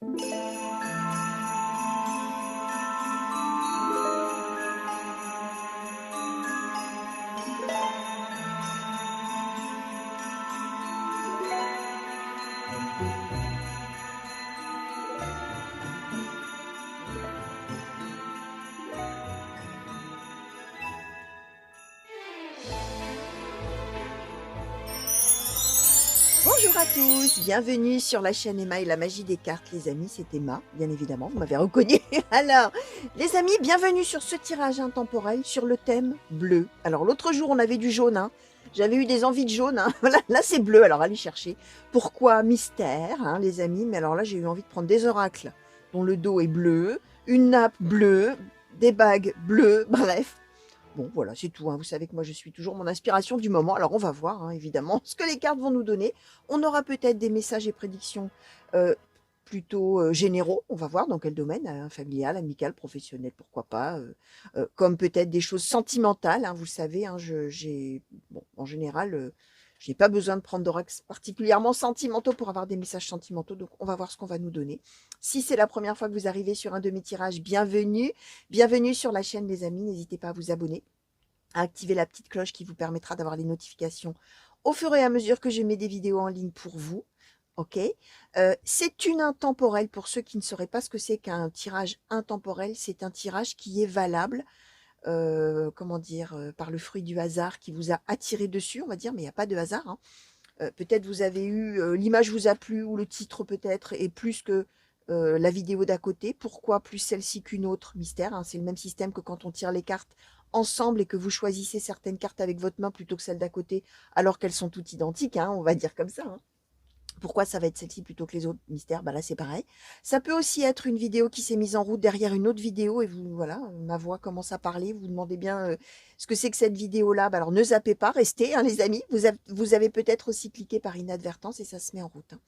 Bonjour à tous, bienvenue sur la chaîne Emma et la magie des cartes les amis, c'est Emma, bien évidemment, vous m'avez reconnu. Alors, les amis, bienvenue sur ce tirage intemporel sur le thème bleu. Alors l'autre jour on avait du jaune, hein. J'avais eu des envies de jaune, hein. Voilà, là c'est bleu, alors allez chercher. Pourquoi mystère, hein, les amis, mais alors là j'ai eu envie de prendre des oracles dont le dos est bleu, une nappe bleue, des bagues bleues, bref. Bon, voilà, c'est tout, hein. Vous savez que moi, je suis toujours mon inspiration du moment. Alors, on va voir, hein, évidemment, ce que les cartes vont nous donner. On aura peut-être des messages et prédictions euh, plutôt généraux. On va voir dans quel domaine, hein, familial, amical, professionnel, pourquoi pas. Comme peut-être des choses sentimentales. Hein, vous le savez, hein, bon, en général, je n'ai pas besoin de prendre d'oracle particulièrement sentimentaux pour avoir des messages sentimentaux. Donc, on va voir ce qu'on va nous donner. Si c'est la première fois que vous arrivez sur un de mes tirages, bienvenue. Bienvenue sur la chaîne, les amis. N'hésitez pas à vous abonner, à activer la petite cloche qui vous permettra d'avoir les notifications au fur et à mesure que je mets des vidéos en ligne pour vous. Ok, c'est une intemporelle. Pour ceux qui ne sauraient pas ce que c'est qu'un tirage intemporel, c'est un tirage qui est valable, comment dire, par le fruit du hasard qui vous a attiré dessus, on va dire, mais il n'y a pas de hasard. Hein. Peut-être vous avez eu, l'image vous a plu ou le titre peut-être est plus que la vidéo d'à côté. Pourquoi plus celle-ci qu'une autre? Mystère, hein. C'est le même système que quand on tire les cartes ensemble et que vous choisissez certaines cartes avec votre main plutôt que celles d'à côté, alors qu'elles sont toutes identiques, hein, on va dire comme ça. Hein. Pourquoi ça va être celle-ci plutôt que les autres? Mystère, bah là c'est pareil. Ça peut aussi être une vidéo qui s'est mise en route derrière une autre vidéo et vous, voilà, ma voix commence à parler, vous vous demandez bien ce que c'est que cette vidéo-là. Bah alors ne zappez pas, restez, hein, les amis. Vous avez peut-être aussi cliqué par inadvertance et ça se met en route. Hein.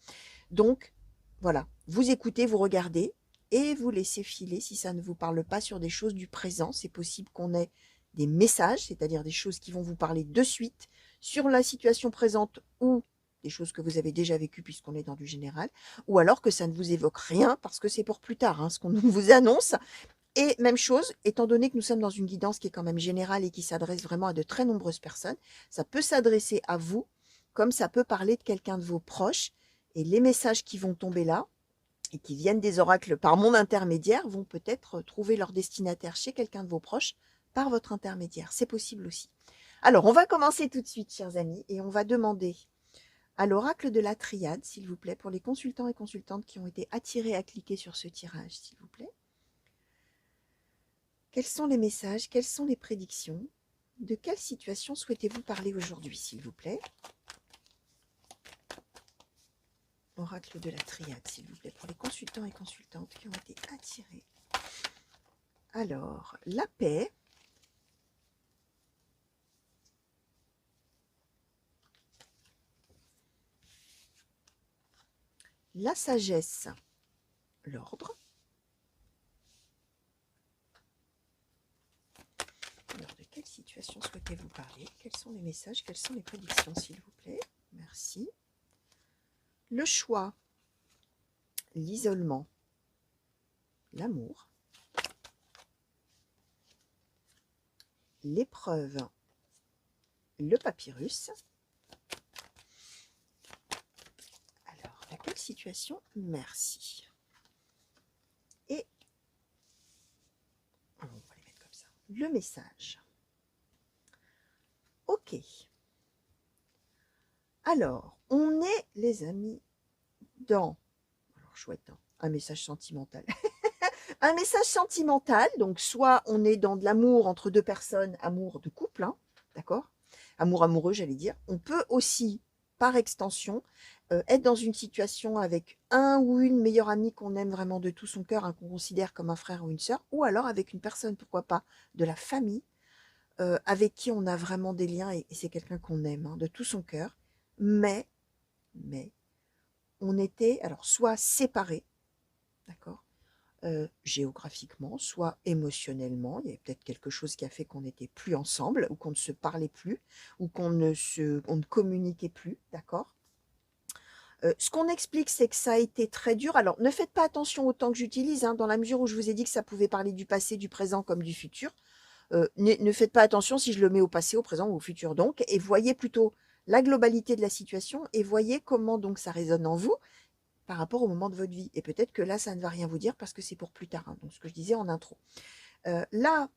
Donc, voilà, vous écoutez, vous regardez et vous laissez filer si ça ne vous parle pas sur des choses du présent. C'est possible qu'on ait des messages, c'est-à-dire des choses qui vont vous parler de suite sur la situation présente ou des choses que vous avez déjà vécues puisqu'on est dans du général, ou alors que ça ne vous évoque rien parce que c'est pour plus tard, hein, ce qu'on vous annonce. Et même chose, étant donné que nous sommes dans une guidance qui est quand même générale et qui s'adresse vraiment à de très nombreuses personnes, ça peut s'adresser à vous comme ça peut parler de quelqu'un de vos proches. Et les messages qui vont tomber là et qui viennent des oracles par mon intermédiaire vont peut-être trouver leur destinataire chez quelqu'un de vos proches par votre intermédiaire. C'est possible aussi. Alors, on va commencer tout de suite, chers amis, et on va demander à l'oracle de la triade, s'il vous plaît, pour les consultants et consultantes qui ont été attirés à cliquer sur ce tirage, s'il vous plaît. Quels sont les messages? Quelles sont les prédictions? De quelle situation souhaitez-vous parler aujourd'hui, s'il vous plaît? Oracle de la triade, s'il vous plaît, pour les consultants et consultantes qui ont été attirés. Alors, la paix. La sagesse. L'ordre. Alors, de quelle situation souhaitez-vous parler? Quels sont les messages? Quelles sont les prédictions, s'il vous plaît? Merci. Le choix. L'isolement. L'amour. L'épreuve. Le papyrus. Alors, à quelle situation? Merci. Et on va les mettre comme ça. Le message. Ok. Alors, on est, les amis, dans... Alors, chouette, hein, un message sentimental. Un message sentimental, donc soit on est dans de l'amour entre deux personnes, amour de couple, hein, d'accord? Amour amoureux, j'allais dire. On peut aussi, par extension, être dans une situation avec un ou une meilleure amie qu'on aime vraiment de tout son cœur, hein, qu'on considère comme un frère ou une sœur, ou alors avec une personne, pourquoi pas, de la famille, avec qui on a vraiment des liens et c'est quelqu'un qu'on aime hein, de tout son cœur, mais, on était alors soit séparés, d'accord, géographiquement, soit émotionnellement. Il y avait peut-être quelque chose qui a fait qu'on n'était plus ensemble, ou qu'on ne se parlait plus, ou on ne communiquait plus, d'accord. Ce qu'on explique, c'est que ça a été très dur. Alors, ne faites pas attention au temps que j'utilise, hein, dans la mesure où je vous ai dit que ça pouvait parler du passé, du présent comme du futur. Ne faites pas attention si je le mets au passé, au présent ou au futur donc, et voyez plutôt la globalité de la situation et voyez comment donc ça résonne en vous par rapport au moment de votre vie. Et peut-être que là, ça ne va rien vous dire parce que c'est pour plus tard, hein, donc ce que je disais en intro. Là,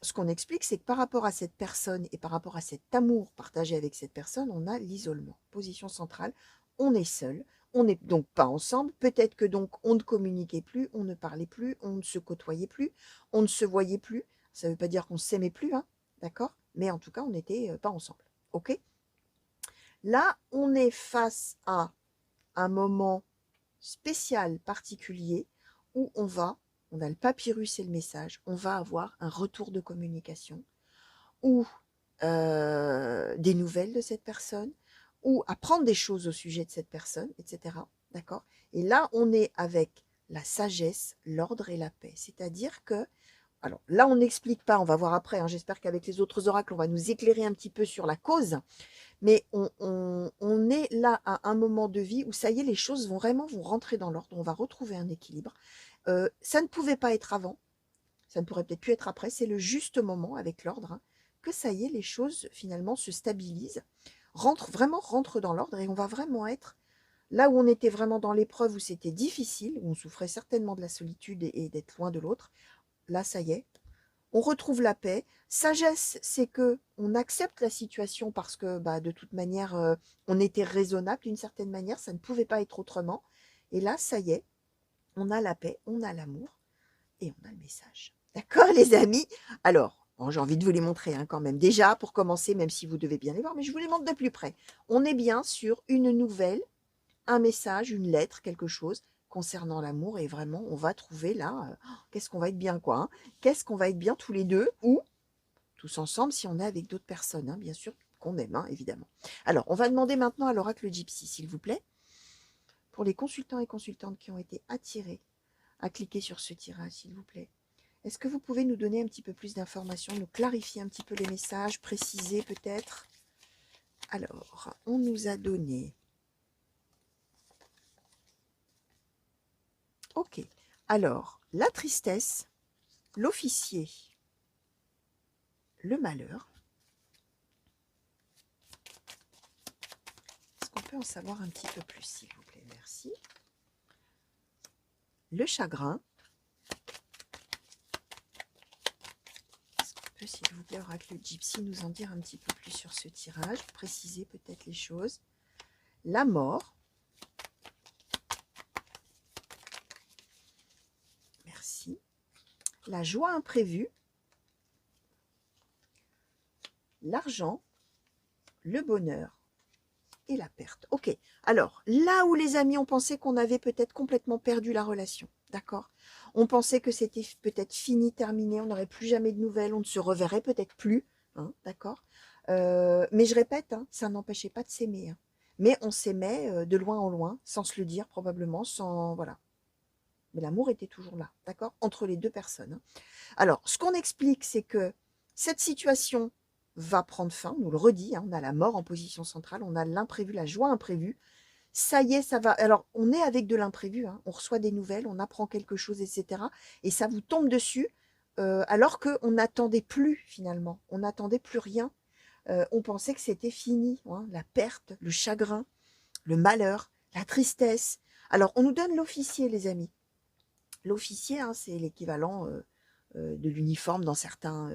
ce qu'on explique, c'est que par rapport à cette personne et par rapport à cet amour partagé avec cette personne, on a l'isolement. Position centrale, on est seul, on n'est donc pas ensemble. Peut-être que donc on ne communiquait plus, on ne parlait plus, on ne se côtoyait plus, on ne se voyait plus. Ça ne veut pas dire qu'on ne s'aimait plus, hein, d'accord? Mais en tout cas, on n'était pas ensemble. OK? Là, on est face à un moment spécial, particulier, où on a le papyrus et le message, on va avoir un retour de communication, ou des nouvelles de cette personne, ou apprendre des choses au sujet de cette personne, etc. D'accord? Et là, on est avec la sagesse, l'ordre et la paix. C'est-à-dire que, alors là, on n'explique pas, on va voir après, hein, j'espère qu'avec les autres oracles, on va nous éclairer un petit peu sur la cause, mais on est là à un moment de vie où ça y est, les choses vont rentrer dans l'ordre, on va retrouver un équilibre. Ça ne pouvait pas être avant, ça ne pourrait peut-être plus être après, c'est le juste moment avec l'ordre, hein, que ça y est, les choses finalement se stabilisent, rentrent dans l'ordre et on va vraiment être là où on était vraiment dans l'épreuve, où c'était difficile, où on souffrait certainement de la solitude et d'être loin de l'autre. Là, ça y est, on retrouve la paix. Sagesse, c'est que on accepte la situation parce que bah, de toute manière, on était raisonnable d'une certaine manière, ça ne pouvait pas être autrement. Et là, ça y est, on a la paix, on a l'amour et on a le message. D'accord, les amis? Alors, bon, j'ai envie de vous les montrer hein, quand même. Déjà, pour commencer, même si vous devez bien les voir, mais je vous les montre de plus près. On est bien sur une nouvelle, un message, une lettre, quelque chose concernant l'amour et vraiment on va trouver là, qu'est-ce qu'on va être bien quoi, hein. Qu'est-ce qu'on va être bien tous les deux ou tous ensemble si on est avec d'autres personnes, hein, bien sûr qu'on aime, hein, évidemment. Alors, on va demander maintenant à l'oracle Gypsy, s'il vous plaît, pour les consultants et consultantes qui ont été attirés à cliquer sur ce tirage, s'il vous plaît. Est-ce que vous pouvez nous donner un petit peu plus d'informations, nous clarifier un petit peu les messages, préciser peut-être? Alors, on nous a donné... Ok. Alors, la tristesse, l'officier, le malheur. Est-ce qu'on peut en savoir un petit peu plus, s'il vous plaît? Merci. Le chagrin. Est-ce qu'on peut, s'il vous plaît, oracle Gypsy, nous en dire un petit peu plus sur ce tirage, préciser peut-être les choses? La mort. Merci. La joie imprévue. L'argent. Le bonheur. Et la perte. Ok. Alors, là où les amis ont pensé qu'on avait peut-être complètement perdu la relation, d'accord? On pensait que c'était peut-être fini, terminé, on n'aurait plus jamais de nouvelles, on ne se reverrait peut-être plus, hein, d'accord? Mais je répète, hein, ça n'empêchait pas de s'aimer, hein. Mais on s'aimait de loin en loin, sans se le dire probablement, sans... Voilà. Mais l'amour était toujours là, d'accord? Entre les deux personnes, hein. Alors, ce qu'on explique, c'est que cette situation va prendre fin, on nous le redit, hein, on a la mort en position centrale, on a l'imprévu, la joie imprévue. Ça y est, ça va. Alors, on est avec de l'imprévu, hein, on reçoit des nouvelles, on apprend quelque chose, etc. Et ça vous tombe dessus, alors qu'on n'attendait plus finalement, on n'attendait plus rien. On pensait que c'était fini, hein, la perte, le chagrin, le malheur, la tristesse. Alors, on nous donne l'officier, les amis. L'officier, hein, c'est l'équivalent de l'uniforme dans certains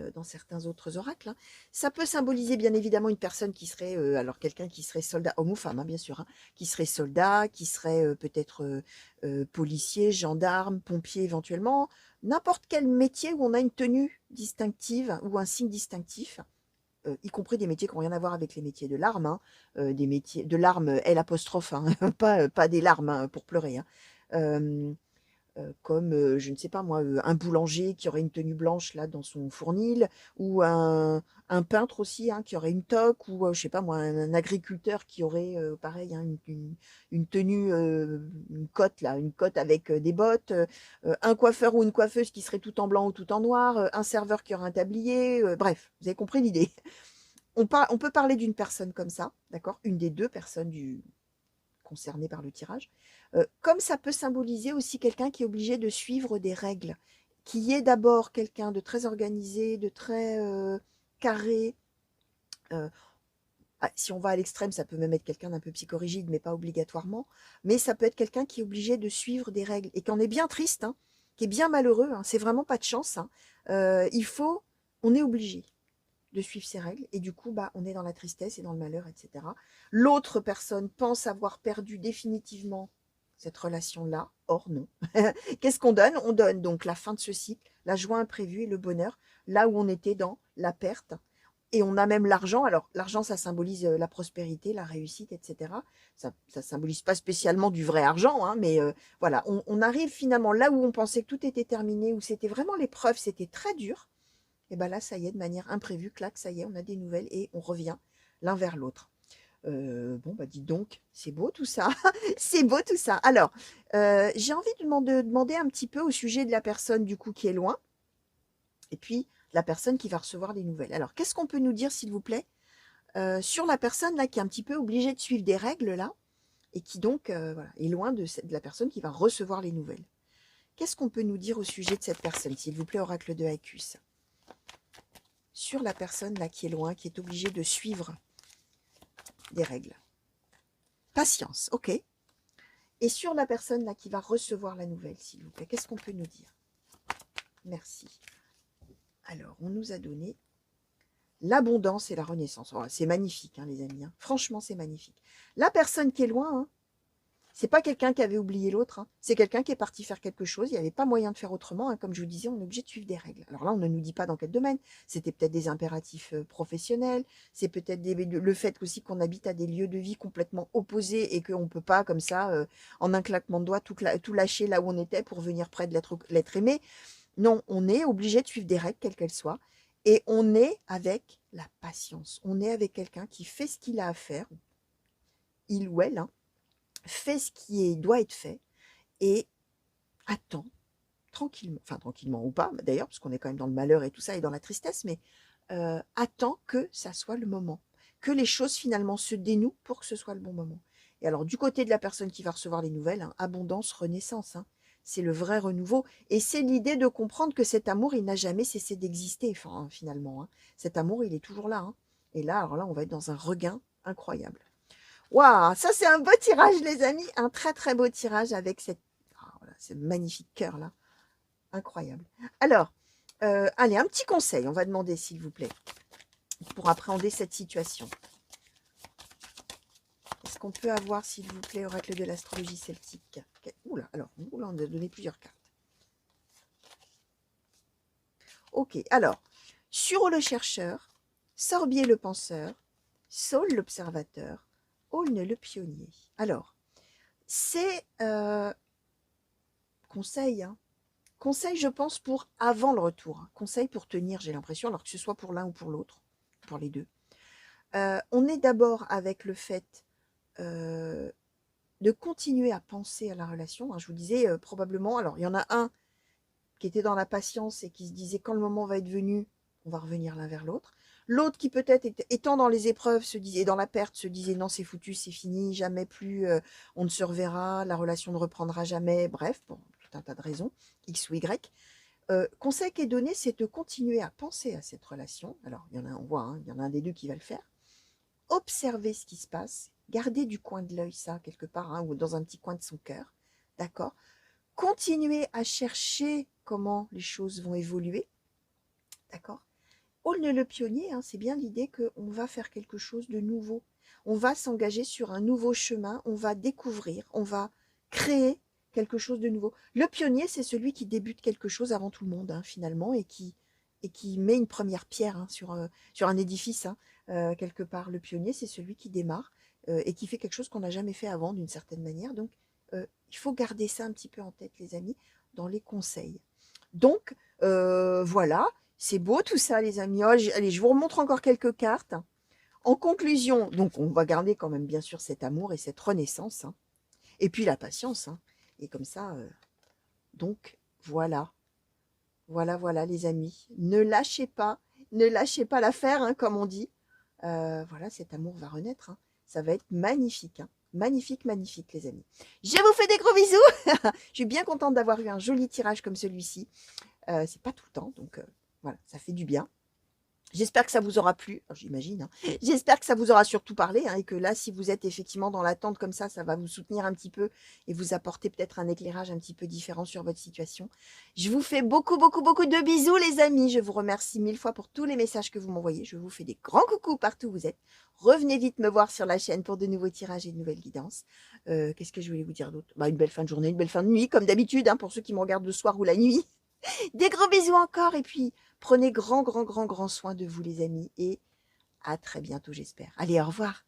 autres oracles, hein. Ça peut symboliser bien évidemment une personne qui serait, alors quelqu'un qui serait soldat, homme ou femme, hein, bien sûr, hein, qui serait soldat, qui serait peut-être policier, gendarme, pompier éventuellement, n'importe quel métier où on a une tenue distinctive ou un signe distinctif, y compris des métiers qui n'ont rien à voir avec les métiers de l'arme, hein, des métiers de l'arme L apostrophe, hein, pas des larmes hein, pour pleurer, hein. Comme, je ne sais pas moi, un boulanger qui aurait une tenue blanche là dans son fournil, ou un peintre aussi, hein, qui aurait une toque, ou je sais pas moi, un agriculteur qui aurait pareil, hein, une tenue, une cotte là, une cotte avec des bottes, un coiffeur ou une coiffeuse qui serait tout en blanc ou tout en noir, un serveur qui aurait un tablier, bref, vous avez compris l'idée. On peut parler d'une personne comme ça, d'accord? Une des deux personnes concernés par le tirage. Comme ça peut symboliser aussi quelqu'un qui est obligé de suivre des règles, qui est d'abord quelqu'un de très organisé, de très carré. Si on va à l'extrême, ça peut même être quelqu'un d'un peu psychorigide, mais pas obligatoirement. Mais ça peut être quelqu'un qui est obligé de suivre des règles et qui en est bien triste, hein, qui est bien malheureux. Hein, c'est vraiment pas de chance. Hein. On est obligé de suivre ces règles et du coup, bah, on est dans la tristesse et dans le malheur, etc. L'autre personne pense avoir perdu définitivement cette relation-là. Or, non. Qu'est-ce qu'on donne? On donne donc la fin de ce cycle, la joie imprévue et le bonheur, là où on était dans la perte. Et on a même l'argent. Alors, l'argent, ça symbolise la prospérité, la réussite, etc. Ça symbolise pas spécialement du vrai argent, hein, mais voilà, on arrive finalement là où on pensait que tout était terminé, où c'était vraiment l'épreuve, c'était très dur. Et bien là, ça y est, de manière imprévue, clac, ça y est, on a des nouvelles et on revient l'un vers l'autre. Bon, bah dites donc, c'est beau tout ça. C'est beau tout ça. Alors, j'ai envie de demander un petit peu au sujet de la personne du coup qui est loin. Et puis, la personne qui va recevoir des nouvelles. Alors, qu'est-ce qu'on peut nous dire, s'il vous plaît, sur la personne là qui est un petit peu obligée de suivre des règles là et qui donc voilà, est loin de la personne qui va recevoir les nouvelles. Qu'est-ce qu'on peut nous dire au sujet de cette personne, s'il vous plaît, oracle de Haikus, sur la personne là qui est loin, qui est obligée de suivre des règles. Patience, ok. Et sur la personne là qui va recevoir la nouvelle, s'il vous plaît, qu'est-ce qu'on peut nous dire? Merci. Alors, on nous a donné l'abondance et la renaissance. Oh, c'est magnifique, hein, les amis. Hein. Franchement, c'est magnifique. La personne qui est loin, hein, c'est pas quelqu'un qui avait oublié l'autre. Hein. C'est quelqu'un qui est parti faire quelque chose. Il n'y avait pas moyen de faire autrement. Hein. Comme je vous disais, on est obligé de suivre des règles. Alors là, on ne nous dit pas dans quel domaine. C'était peut-être des impératifs professionnels. C'est peut-être le fait aussi qu'on habite à des lieux de vie complètement opposés et qu'on ne peut pas, comme ça, en un claquement de doigts, tout lâcher là où on était pour venir près de l'être aimé. Non, on est obligé de suivre des règles, quelles qu'elles soient. Et on est avec la patience. On est avec quelqu'un qui fait ce qu'il a à faire, il ou elle, hein, fait ce qui doit être fait et attend tranquillement, enfin tranquillement ou pas d'ailleurs, parce qu'on est quand même dans le malheur et tout ça et dans la tristesse, mais attend que ça soit le moment, que les choses finalement se dénouent pour que ce soit le bon moment. Et alors du côté de la personne qui va recevoir les nouvelles, hein, abondance, renaissance, hein, c'est le vrai renouveau. Et c'est l'idée de comprendre que cet amour, il n'a jamais cessé d'exister, enfin, finalement. Hein. Cet amour, il est toujours là. Hein. Et là, alors là, on va être dans un regain incroyable. Waouh, ça c'est un beau tirage, les amis. Un très très beau tirage avec ce magnifique cœur là. Incroyable. Alors, allez, un petit conseil, on va demander, s'il vous plaît, pour appréhender cette situation. Est-ce qu'on peut avoir, s'il vous plaît, oracle de l'astrologie celtique? Oula, alors, oula, on a donné plusieurs cartes. Ok, alors, Suro le chercheur, Sorbier le penseur, Saul l'observateur, Aulne le pionnier. Alors, c'est conseil, hein. Conseil, je pense, pour avant le retour. Hein. Conseil pour tenir, j'ai l'impression, alors que ce soit pour l'un ou pour l'autre, pour les deux. On est d'abord avec le fait de continuer à penser à la relation. Hein. Je vous disais, probablement, alors il y en a un qui était dans la patience et qui se disait quand le moment va être venu, on va revenir l'un vers l'autre. L'autre qui peut-être étant dans les épreuves se disait, dans la perte, se disait non c'est foutu, c'est fini, jamais plus, on ne se reverra, la relation ne reprendra jamais, bref, pour tout un tas de raisons, X ou Y. Conseil qui est donné, c'est de continuer à penser à cette relation. Alors, il y en a, on voit, hein, il y en a un des deux qui va le faire. Observer ce qui se passe, garder du coin de l'œil ça quelque part, hein, ou dans un petit coin de son cœur, d'accord. Continuer à chercher comment les choses vont évoluer, d'accord. Aulne le pionnier, hein, c'est bien l'idée qu'on va faire quelque chose de nouveau. On va s'engager sur un nouveau chemin, on va découvrir, on va créer quelque chose de nouveau. Le pionnier, c'est celui qui débute quelque chose avant tout le monde, hein, finalement, et qui met une première pierre hein, sur un édifice, hein, quelque part. Le pionnier, c'est celui qui démarre et qui fait quelque chose qu'on n'a jamais fait avant, d'une certaine manière. Donc, il faut garder ça un petit peu en tête, les amis, dans les conseils. Donc, voilà, c'est beau tout ça, les amis. Oh, allez, je vous remontre encore quelques cartes. En conclusion, donc on va garder quand même bien sûr cet amour et cette renaissance. Hein. Et puis la patience. Hein. Et comme ça, donc voilà. Voilà les amis. Ne lâchez pas l'affaire, hein, comme on dit. Voilà, cet amour va renaître. Hein. Ça va être magnifique. Hein. magnifique, magnifique, les amis. Je vous fais des gros bisous. Je suis bien contente d'avoir eu un joli tirage comme celui-ci. C'est pas tout le temps, donc voilà, ça fait du bien. J'espère que ça vous aura plu, j'imagine. Hein. J'espère que ça vous aura surtout parlé et que là, si vous êtes effectivement dans l'attente comme ça va vous soutenir un petit peu et vous apporter peut-être un éclairage un petit peu différent sur votre situation. Je vous fais beaucoup, beaucoup, beaucoup de bisous, les amis. Je vous remercie 1000 fois pour tous les messages que vous m'envoyez. Je vous fais des grands coucous partout où vous êtes. Revenez vite me voir sur la chaîne pour de nouveaux tirages et de nouvelles guidances. Qu'est-ce que je voulais vous dire d'autre? Une belle fin de journée, une belle fin de nuit, comme d'habitude, hein, pour ceux qui me regardent le soir ou la nuit. Des gros bisous encore et puis prenez grand soin de vous les amis et à très bientôt j'espère. Allez, au revoir.